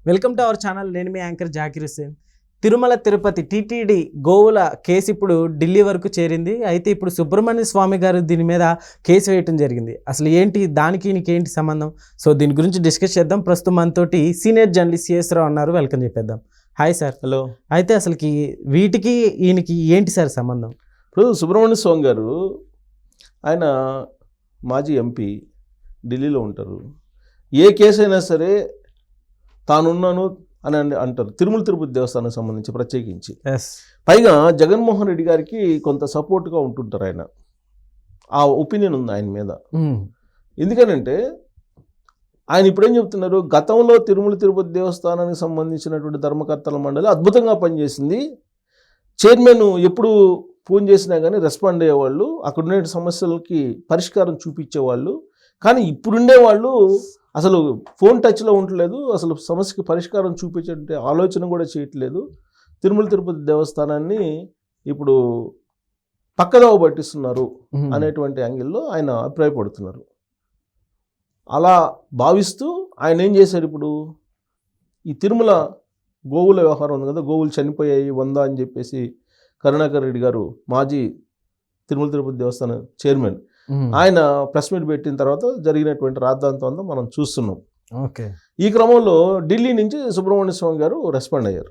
Welcome to our channel. నేను మీ anchor Zakir Hussain. Tirumala Tirupati TTD గోవుల case ఇప్పుడు ఢిల్లీ వరకు చేరింది. అయితే ఇప్పుడు సుబ్రహ్మణ్య స్వామి గారు దీని మీద కేసు వేయటం జరిగింది. అసలు ఏంటి దానికి ఈయనకి సంబంధం? సో దీని గురించి డిస్కస్ చేద్దాం. ప్రస్తుతం మనతోటి సీనియర్ జర్నలిస్ట్ సిఎస్ రావు ఉన్నారు. వెల్కమ్ చెప్పేద్దాం. Hi sir. హలో. అయితే అసలుకి వీటికి ఈయనకి ఏంటి సార్ సంబంధం? ఇప్పుడు సుబ్రహ్మణ్య స్వామి గారు ఆయన మాజీ ఎంపీ, ఢిల్లీలో ఉంటారు. ఏ కేసు అయినా సరే తానున్నాను అని అంటారు, తిరుమల తిరుపతి దేవస్థానానికి సంబంధించి ప్రత్యేకించి. పైగా జగన్మోహన్ రెడ్డి గారికి కొంత సపోర్ట్గా ఉంటుంటారు ఆయన. ఆ ఒపీనియన్ ఉంది ఆయన మీద. ఎందుకనంటే ఆయన ఇప్పుడేం చెప్తున్నారు, గతంలో తిరుమల తిరుపతి దేవస్థానానికి సంబంధించినటువంటి ధర్మకర్తల మండలి అద్భుతంగా పనిచేసింది. చైర్మన్ ఎప్పుడు ఫోన్ చేసినా కానీ రెస్పాండ్ అయ్యేవాళ్ళు, అక్కడ ఉండే సమస్యలకి పరిష్కారం చూపించేవాళ్ళు. కానీ ఇప్పుడుండే వాళ్ళు అసలు ఫోన్ టచ్లో ఉండలేదు, అసలు సమస్యకి పరిష్కారం చూపించే ఆలోచన కూడా చేయట్లేదు. తిరుమల తిరుపతి దేవస్థానాన్ని ఇప్పుడు పక్కదోవ పట్టిస్తున్నారు అనేటువంటి యాంగిల్లో ఆయన అభిప్రాయపడుతున్నారు. అలా భావిస్తూ ఆయన ఏం చేశారు, ఇప్పుడు ఈ తిరుమల గోవుల వ్యవహారం ఉంది కదా, గోవులు చనిపోయాయి 100 అని చెప్పేసి కరుణాకర్ రెడ్డి గారు, మాజీ తిరుమల తిరుపతి దేవస్థానం చైర్మన్, ఆయన ప్రెస్ మీట్ పెట్టిన తర్వాత జరిగినటువంటి రాద్ధాంతం అంతా మనం చూస్తున్నాం. ఓకే. ఈ క్రమంలో ఢిల్లీ నుంచి సుబ్రహ్మణ్య స్వామి గారు రెస్పాండ్ అయ్యారు.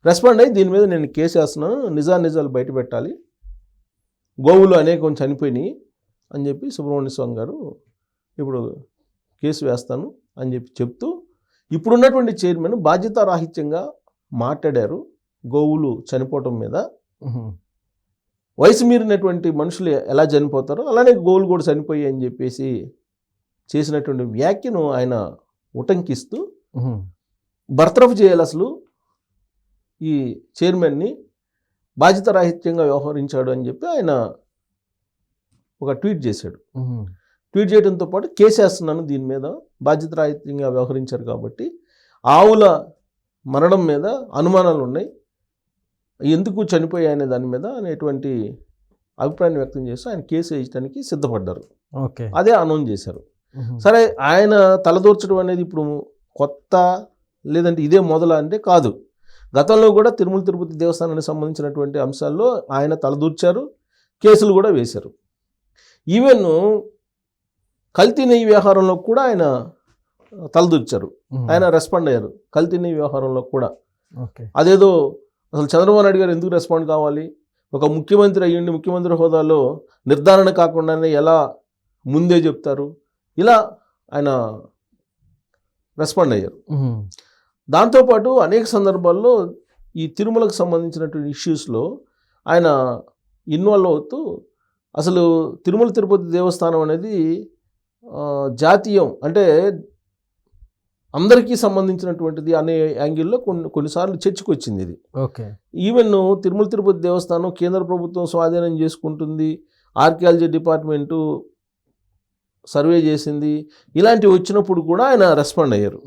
రెస్పాండ్ అయ్యి దీని మీద నేను కేసు వేస్తున్నాను, నిజాలు బయట పెట్టాలి, గోవులు అనేకం చనిపోయినాయి అని చెప్పి సుబ్రహ్మణ్య స్వామి గారు ఇప్పుడు కేసు వేస్తాను అని చెప్తూ ఇప్పుడున్నటువంటి చైర్మన్ బాధ్యతారాహిత్యంగా మాట్లాడారు. గోవులు చనిపోవటం మీద, వయసు మీరినటువంటి మనుషులు ఎలా చనిపోతారో అలానే గోవులు కూడా చనిపోయాయి అని చెప్పేసి చేసినటువంటి వ్యాఖ్యను ఆయన ఉటంకిస్తూ బర్తరఫ్ చేయాలి, అసలు ఈ చైర్మన్ని బాధ్యతారాహిత్యంగా వ్యవహరించాడు అని చెప్పి ఆయన ఒక ట్వీట్ చేశాడు. ట్వీట్ చేయడంతో పాటు కేసు వేస్తున్నాను, దీని మీద బాధ్యతారాహిత్యంగా వ్యవహరించారు కాబట్టి ఆవుల మరణం మీద అనుమానాలు ఉన్నాయి, ఎందుకు చనిపోయాయి అనే దాని మీద అనేటువంటి అభిప్రాయాన్ని వ్యక్తం చేస్తూ ఆయన కేసు వేయడానికి సిద్ధపడ్డారు. ఓకే. అదే అనౌన్స్ చేశారు. సరే, ఆయన తలదూర్చడం అనేది ఇప్పుడు కొత్త లేదంటే ఇదే మొదల అంటే కాదు. గతంలో కూడా తిరుమల తిరుపతి దేవస్థానానికి సంబంధించినటువంటి అంశాల్లో ఆయన తలదూర్చారు, కేసులు కూడా వేశారు. ఈవెన్ కల్తీ నెయ్యి వ్యవహారంలో కూడా ఆయన తలదూర్చారు, ఆయన రెస్పాండ్ అయ్యారు. కల్తీ నెయ్యి వ్యవహారంలో కూడా అదేదో అసలు చంద్రబాబు నాయుడు గారు ఎందుకు రెస్పాండ్ కావాలి, ఒక ముఖ్యమంత్రి అయ్యండి, ముఖ్యమంత్రి హోదాలో నిర్ధారణ కాకుండానే ఎలా ముందే చెప్తారు, ఇలా ఆయన రెస్పాండ్ అయ్యారు. దాంతోపాటు అనేక సందర్భాల్లో ఈ తిరుమలకు సంబంధించినటువంటి ఇష్యూస్లో ఆయన ఇన్వాల్వ్ అవుతూ అసలు తిరుమల తిరుపతి దేవస్థానం అనేది జాతీయం, అంటే అందరికీ సంబంధించినటువంటిది అనే యాంగిల్లో కొన్నిసార్లు చర్చకు వచ్చింది ఇది. ఓకే. ఈవెన్ తిరుమల తిరుపతి దేవస్థానం కేంద్ర ప్రభుత్వం స్వాధీనం చేసుకుంటుంది, ఆర్కియాలజీ డిపార్ట్మెంటు సర్వే చేసింది, ఇలాంటివి వచ్చినప్పుడు కూడా ఆయన రెస్పాండ్ అయ్యారు.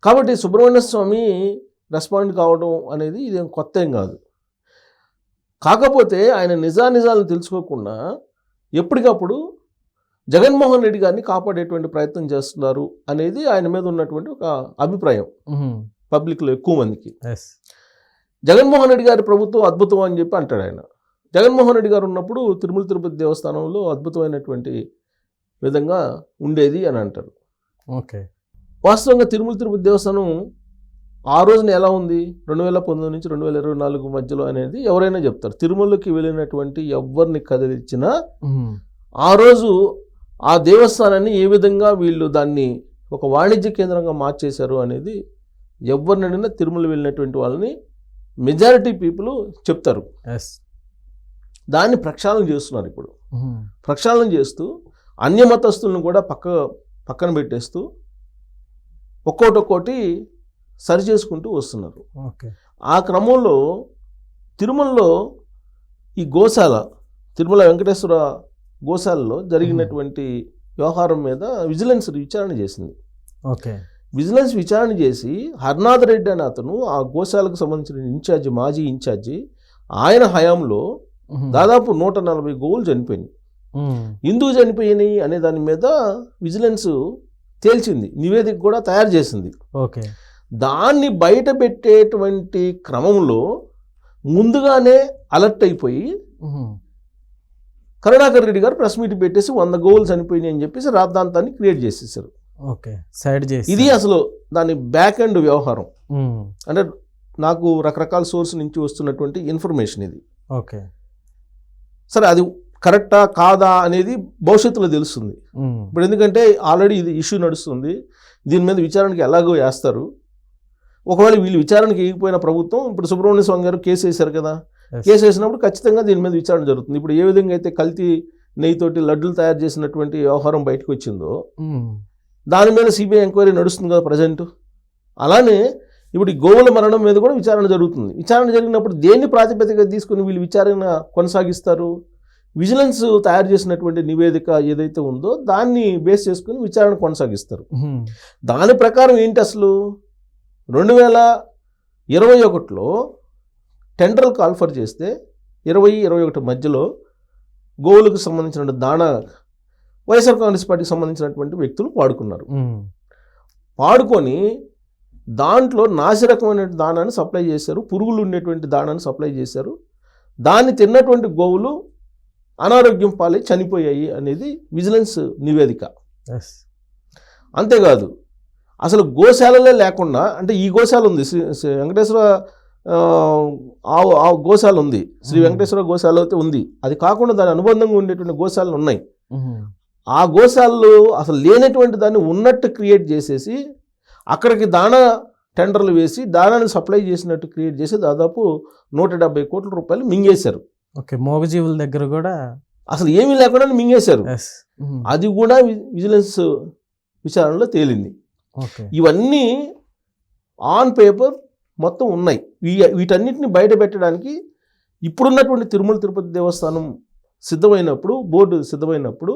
కాబట్టి సుబ్రహ్మణ్య స్వామి రెస్పాండ్ కావడం అనేది ఇదేం కొత్త ఏం కాదు. కాకపోతే ఆయన నిజాలను తెలుసుకోకుండా ఎప్పటికప్పుడు జగన్మోహన్ రెడ్డి గారిని కాపాడేటువంటి ప్రయత్నం చేస్తున్నారు అనేది ఆయన మీద ఉన్నటువంటి ఒక అభిప్రాయం పబ్లిక్లో ఎక్కువ మందికి. జగన్మోహన్ రెడ్డి గారి ప్రభుత్వం అద్భుతం అని చెప్పి అంటాడు ఆయన. జగన్మోహన్ రెడ్డి గారు ఉన్నప్పుడు తిరుమల తిరుపతి దేవస్థానంలో అద్భుతమైనటువంటి విధంగా ఉండేది అని అంటారు. ఓకే. వాస్తవంగా తిరుమల తిరుపతి దేవస్థానం ఆ రోజున ఎలా ఉంది, 2019 నుంచి 2024 మధ్యలో అనేది ఎవరైనా చెప్తారు. తిరుమలకి వెళ్ళినటువంటి ఎవరిని కదిలిచ్చినా ఆ రోజు ఆ దేవస్థానాన్ని ఏ విధంగా వీళ్ళు దాన్ని ఒక వాణిజ్య కేంద్రంగా మార్చేశారు అనేది ఎవరినైనా తిరుమల వెళ్ళినటువంటి వాళ్ళని మెజారిటీ పీపుల్ చెప్తారు. దాన్ని ప్రక్షాళన చేస్తున్నారు. ఇప్పుడు ప్రక్షాళన చేస్తూ అన్యమతస్తులను కూడా పక్కన పెట్టేస్తూ ఒక్కోటి సరి చేసుకుంటూ వస్తున్నారు. ఆ క్రమంలో తిరుమలలో ఈ గోశాల, తిరుమల వెంకటేశ్వర గోశాలలో జరిగినటువంటి వ్యవహారం మీద విజిలెన్స్ విచారణ చేసింది. ఓకే. విజిలెన్స్ విచారణ చేసి హర్నాథ్ రెడ్డి అని అతను ఆ గోశాలకు సంబంధించిన మాజీ ఇన్ఛార్జి, ఆయన హయాంలో దాదాపు 140 గోవులు చనిపోయినాయి. ఎందుకు చనిపోయినాయి అనే దాని మీద విజిలెన్స్ తేల్చింది, నివేదిక కూడా తయారు చేసింది. ఓకే. దాన్ని బయట పెట్టేటువంటి క్రమంలో ముందుగానే అలర్ట్ అయిపోయి కరుణాకర్ రెడ్డి గారు ప్రెస్ మీట్ పెట్టేసి 100 గోవులు చనిపోయినాయి అని చెప్పేసి రాద్ధాంతాన్ని క్రియేట్ చేసేసారు. ఓకే, సైడ్ చేసి ఇది అసలు దాని బ్యాక్ ఎండ్ వ్యవహారం. అంటే నాకు రకరకాల సోర్స్ నుంచి వస్తున్నటువంటి ఇన్ఫర్మేషన్ ఇది. ఓకే. సరే, అది కరెక్టా కాదా అనేది భవిష్యత్తులో తెలుస్తుంది. ఇప్పుడు ఎందుకంటే ఆల్రెడీ ఇది ఇష్యూ నడుస్తుంది, దీని మీద విచారణకి ఎలాగో వేస్తారు. ఒకవేళ వీళ్ళు విచారణకి వేయకపోయిన ప్రభుత్వం, ఇప్పుడు సుబ్రహ్మణ్య స్వామి గారు కేసు వేశారు కదా, కేసు వేసినప్పుడు ఖచ్చితంగా దీని మీద విచారణ జరుగుతుంది. ఇప్పుడు ఏ విధంగా అయితే కల్తీ నెయ్యితోటి లడ్డూలు తయారు చేసినటువంటి వ్యవహారం బయటకు వచ్చిందో దాని మీద సిబిఐ ఎంక్వైరీ నడుస్తుంది కదా ప్రజెంట్. అలానే ఇప్పుడు ఈ గోవుల మరణం మీద కూడా విచారణ జరుగుతుంది. విచారణ జరిగినప్పుడు దేన్ని ప్రాతిపదికగా తీసుకుని వీళ్ళు విచారణ కొనసాగిస్తారు? విజిలెన్స్ తయారు చేసినటువంటి నివేదిక ఏదైతే ఉందో దాన్ని బేస్ చేసుకుని విచారణ కొనసాగిస్తారు. దాని ప్రకారం ఏంటి అసలు 2021లో టెండర్లు కాల్ఫర్ చేస్తే 20-21 మధ్యలో గోవులకు సంబంధించిన దాణా వైఎస్ఆర్ కాంగ్రెస్ పార్టీకి సంబంధించినటువంటి వ్యక్తులు పాడుకున్నారు. పాడుకొని దాంట్లో నాసిరకమైన దానాన్ని సప్లై చేశారు, పురుగులు ఉండేటువంటి దానాన్ని సప్లై చేశారు. దాన్ని తిన్నటువంటి గోవులు అనారోగ్యం పాలై చనిపోయాయి అనేది విజిలెన్స్ నివేదిక. అంతేకాదు, అసలు గోశాలలే లేకుండా, అంటే ఈ గోశాల ఉంది, శ్రీ వెంకటేశ్వర గోశాల ఉంది, శ్రీ వెంకటేశ్వర గోశాల అయితే ఉంది. అది కాకుండా దాని అనుబంధంగా ఉండేటువంటి గోశాలలు ఉన్నాయి. ఆ గోశాలలు అసలు లేనటువంటి దాన్ని ఉన్నట్టు క్రియేట్ చేసేసి అక్కడికి దాణా టెండర్లు వేసి దానాన్ని సప్లై చేసినట్టు క్రియేట్ చేసి దాదాపు 170 కోట్ల రూపాయలు మింగేశారు. ఓకే, మోగజీవుల దగ్గర కూడా అసలు ఏమీ లేకుండా మింగేశారు. అది కూడా విజిలెన్స్ విచారణలో తేలింది. ఇవన్నీ ఆన్ పేపర్ మొత్తం ఉన్నాయి. వీటన్నిటిని బయట పెట్టడానికి ఇప్పుడున్నటువంటి తిరుమల తిరుపతి దేవస్థానం సిద్ధమైనప్పుడు, బోర్డు సిద్ధమైనప్పుడు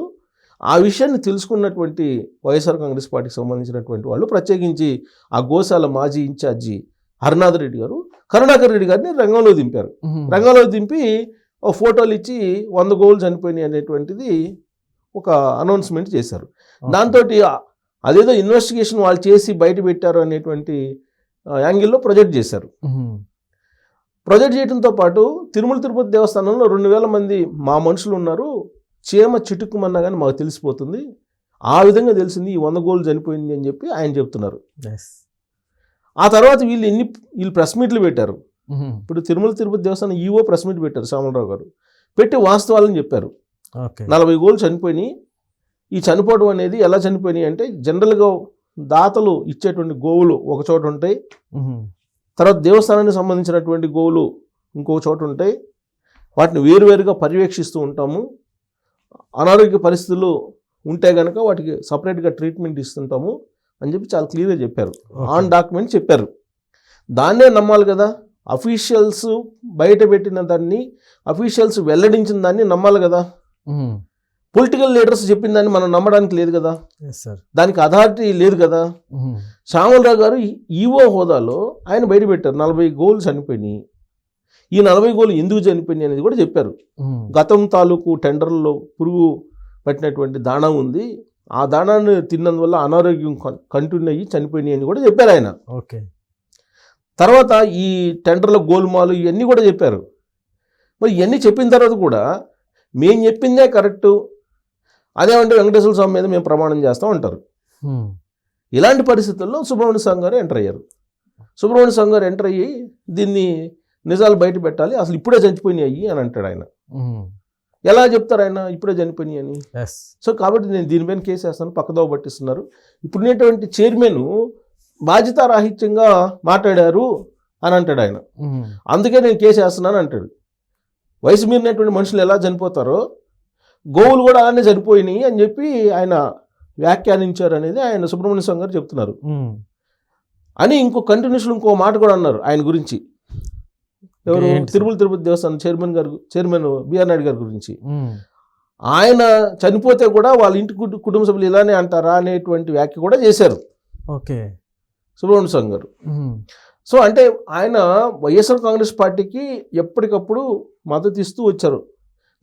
ఆ విషయాన్ని తెలుసుకున్నటువంటి వైఎస్ఆర్ కాంగ్రెస్ పార్టీకి సంబంధించినటువంటి వాళ్ళు, ప్రత్యేకించి ఆ గోశాల మాజీ ఇన్ఛార్జి హరినాథ్ రెడ్డి గారు కరుణాకర్ రెడ్డి గారిని రంగంలో దింపారు. రంగంలో దింపి ఫోటోలు ఇచ్చి 100 గోవులు చనిపోయినాయి అనేటువంటిది ఒక అనౌన్స్మెంట్ చేశారు. దాంతో అదేదో ఇన్వెస్టిగేషన్ వాళ్ళు చేసి బయట పెట్టారు అనేటువంటి యాంగిల్లో ప్రొజెక్ట్ చేశారు. ప్రొజెక్ట్ చేయడంతో పాటు తిరుమల తిరుపతి దేవస్థానంలో 2000 మంది మా మనుషులు ఉన్నారు, చీమ చిటుక్కుమన్నా కానీ మాకు తెలిసిపోతుంది, ఆ విధంగా తెలిసింది ఈ 100 గోవులు చనిపోయింది అని చెప్పి ఆయన చెప్తున్నారు. ఆ తర్వాత వీళ్ళు ప్రెస్ మీట్లు పెట్టారు. ఇప్పుడు తిరుమల తిరుపతి దేవస్థానం ఈవో ప్రెస్ మీట్ పెట్టారు, శ్యామలరావు గారు, పెట్టి వాస్తవాలని చెప్పారు. 40 గోవులు చనిపోయినాయి. ఈ చనిపోవడం అనేది ఎలా చనిపోయినాయి అంటే, జనరల్గా దాతలు ఇచ్చేటువంటి గోవులు ఒక చోట ఉంటాయి, తర్వాత దేవస్థానానికి సంబంధించినటువంటి గోవులు ఇంకొక చోట ఉంటాయి, వాటిని వేరువేరుగా పర్యవేక్షిస్తూ ఉంటాము. అనారోగ్య పరిస్థితులు ఉంటే కనుక వాటికి సపరేట్గా ట్రీట్మెంట్ ఇస్తుంటాము అని చెప్పి చాలా క్లియర్గా చెప్పారు. ఆన్ డాక్యుమెంట్ చెప్పారు. దాన్నే నమ్మాలి కదా. అఫీషియల్స్ బయట పెట్టిన దాన్ని, అఫీషియల్స్ వెల్లడించిన దాన్ని నమ్మాలి కదా. పొలిటికల్ లీడర్స్ చెప్పిన దాన్ని మనం నమ్మడానికి లేదు కదా, దానికి అథారిటీ లేదు కదా. శ్యామలరావు గారు ఈవో హోదాలో ఆయన బయట పెట్టారు 40 గోవులు చనిపోయినాయి. ఈ 40 గోవులు ఎందుకు చనిపోయినాయి అనేది కూడా చెప్పారు. గతం తాలూకు టెండర్లలో పురుగు పట్టినటువంటి దాణా ఉంది, ఆ దాణాన్ని తిన్నందువల్ల అనారోగ్యం కంటిన్యూ అయ్యి చనిపోయినాయి అని కూడా చెప్పారు ఆయన. తర్వాత ఈ టెండర్ల గోల్మాలు ఇవన్నీ కూడా చెప్పారు. మరి ఇవన్నీ చెప్పిన తర్వాత కూడా మేము చెప్పిందే కరెక్టు, అదేమంటే వెంకటేశ్వర స్వామి మీద మేము ప్రమాణం చేస్తాం అంటారు. ఇలాంటి పరిస్థితుల్లో సుబ్రహ్మణ్య స్వామి గారు ఎంటర్ అయ్యారు. సుబ్రహ్మణ్య స్వామి గారు ఎంటర్ అయ్యి దీన్ని నిజాలు బయట పెట్టాలి, అసలు ఇప్పుడే చనిపోయినాయి అని అంటాడు ఆయన. ఎలా చెప్తారు ఆయన ఇప్పుడే చనిపోయినాయి అని? సో కాబట్టి నేను దీనిపైన కేసు వేస్తాను, పక్కదోవ పట్టిస్తున్నారు. ఇప్పుడున్నటువంటి చైర్మన్ బాధ్యతారాహిత్యంగా మాట్లాడారు అని అంటాడు ఆయన. అందుకే నేను కేసు వేస్తున్నాను అంటాడు. వయసు మీరినటువంటి మనుషులు ఎలా చనిపోతారో గోవులు కూడా అలానే చనిపోయినాయి అని చెప్పి ఆయన వ్యాఖ్యానించారు అనేది ఆయన సుబ్రహ్మణ్య స్వామి గారు చెప్తున్నారు. అని ఇంకో కంటిన్యూషన్ ఇంకో మాట కూడా అన్నారు ఆయన గురించి. ఎవరు? తిరుమల తిరుపతి దేవస్థానం చైర్మన్ బిఆర్ నాయుడు గారి గురించి. ఆయన చనిపోతే కూడా వాళ్ళ ఇంటి కుటుంబ సభ్యులు ఇలానే అంటారా అనేటువంటి వ్యాఖ్య కూడా చేశారు సుబ్రహ్మణ్య స్వామి గారు. సో అంటే ఆయన వైఎస్ఆర్ కాంగ్రెస్ పార్టీకి ఎప్పటికప్పుడు మద్దతు ఇస్తూ వచ్చారు.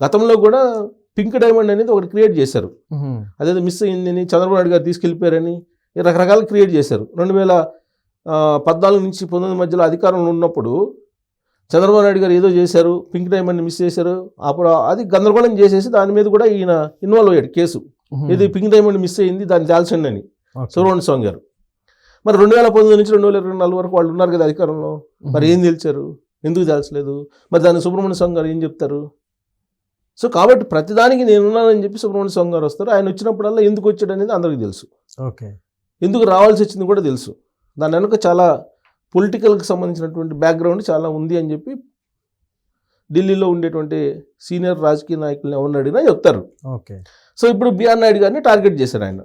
గతంలో కూడా పింక్ డైమండ్ అనేది ఒకటి క్రియేట్ చేశారు. అదేదో మిస్ అయిందని, చంద్రబాబు నాయుడు గారు తీసుకెళ్ళిపోయారని, రకరకాలు క్రియేట్ చేశారు. 2014 నుంచి 19 మధ్యలో అధికారంలో ఉన్నప్పుడు చంద్రబాబు నాయుడు గారు ఏదో చేశారు, పింక్ డైమండ్ మిస్ చేశారు, అప్పుడు అది గందరగోళం చేసేసి దాని మీద కూడా ఈయన ఇన్వాల్వ్ అయ్యాడు కేసు. ఇది పింక్ డైమండ్ మిస్ అయింది, దాన్ని దాల్చండి అని సుబ్రహ్మణ్య స్వామి గారు. మరి 2019 నుంచి 2024 వరకు వాళ్ళు ఉన్నారు కదా అధికారంలో, మరి ఏం తెలిచారు, ఎందుకు దాల్చలేదు? మరి దాన్ని సుబ్రహ్మణ్య స్వామి గారు ఏం చెప్తారు? సో కాబట్టి ప్రతిదానికి నేనున్నానని చెప్పి సుబ్రహ్మణ్య స్వామి గారు వస్తారు. ఆయన వచ్చినప్పుడల్లా ఎందుకు వచ్చాడు అనేది అందరికీ తెలుసు, ఓకే, ఎందుకు రావాల్సి వచ్చింది కూడా తెలుసు. దాని వెనుక చాలా పొలిటికల్కి సంబంధించినటువంటి బ్యాక్గ్రౌండ్ చాలా ఉంది అని చెప్పి ఢిల్లీలో ఉండేటువంటి సీనియర్ రాజకీయ నాయకులను ఎవరిని అడిగినా చెప్తారు. ఓకే. సో ఇప్పుడు బిఆర్ నాయుడు గారిని టార్గెట్ చేశారు ఆయన.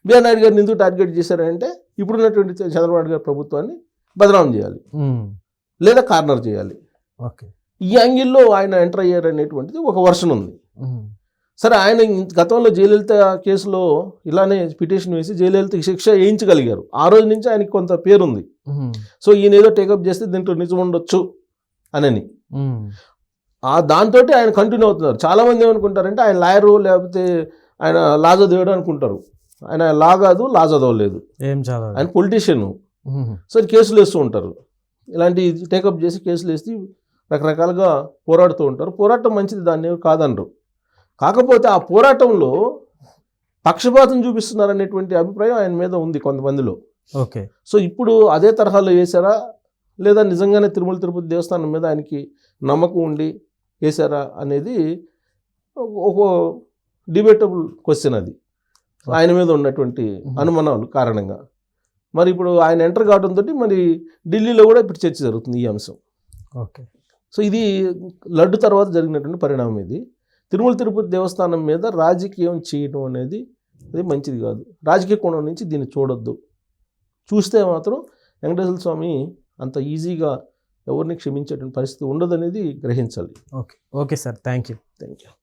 బిఆర్ నాయుడు గారిని ఎందుకు టార్గెట్ చేశారంటే ఇప్పుడున్నటువంటి చంద్రబాబు నాయుడు గారి ప్రభుత్వాన్ని బదనాం చేయాలి లేదా కార్నర్ చేయాలి. ఓకే. ఈ యాంగిల్లో ఆయన ఎంటర్ అయ్యారు అనేటువంటిది ఒక వర్షన్ ఉంది. సరే, ఆయన గతంలో జయలలిత కేసులో ఇలానే పిటిషన్ వేసి జయలలిత శిక్ష వేయించగలిగారు. ఆ రోజు నుంచి ఆయనకి కొంత పేరుంది. సో ఈయన ఏదో టేకప్ చేస్తే దీంట్లో నిజం ఉండొచ్చు అని దాంతో ఆయన కంటిన్యూ అవుతున్నారు. చాలామంది ఏమనుకుంటారంటే ఆయన లాయరు లేకపోతే ఆయన లా చదివాడు అనుకుంటారు. ఆయన లా కాదు, లా చదవలేదు, ఏం చదవలేదు, ఆయన పొలిటీషియన్. సో కేసులు వేస్తూ ఉంటారు, ఇలాంటి టేకప్ చేసి కేసులు వేసి రకరకాలుగా పోరాడుతూ ఉంటారు. పోరాటం మంచిది, దాన్ని కాదనరు. కాకపోతే ఆ పోరాటంలో పక్షపాతం చూపిస్తున్నారనేటువంటి అభిప్రాయం ఆయన మీద ఉంది కొంతమందిలో. ఓకే. సో ఇప్పుడు అదే తరహాలో వేశారా లేదా నిజంగానే తిరుమల తిరుపతి దేవస్థానం మీద ఆయనకి నమ్మకం ఉండి వేశారా అనేది ఒక డిబేటబుల్ క్వశ్చన్. అది ఆయన మీద ఉన్నటువంటి అనుమానాలు కారణంగా మరి ఇప్పుడు ఆయన ఎంటర్ కావడంతో మరి ఢిల్లీలో కూడా ఇప్పుడు చర్చ జరుగుతుంది ఈ అంశం. ఓకే. సో ఇది లడ్డు తర్వాత జరిగినటువంటి పరిణామం. ఇది తిరుమల తిరుపతి దేవస్థానం మీద రాజకీయం చేయడం అనేది అది మంచిది కాదు. రాజకీయ కోణం నుంచి దీన్ని చూడొద్దు. చూస్తే మాత్రం వెంకటేశ్వర స్వామి అంత ఈజీగా ఎవరిని క్షమించేటువంటి పరిస్థితి ఉండదనేది గ్రహించాలి. Okay. Okay sir, thank you. Thank you.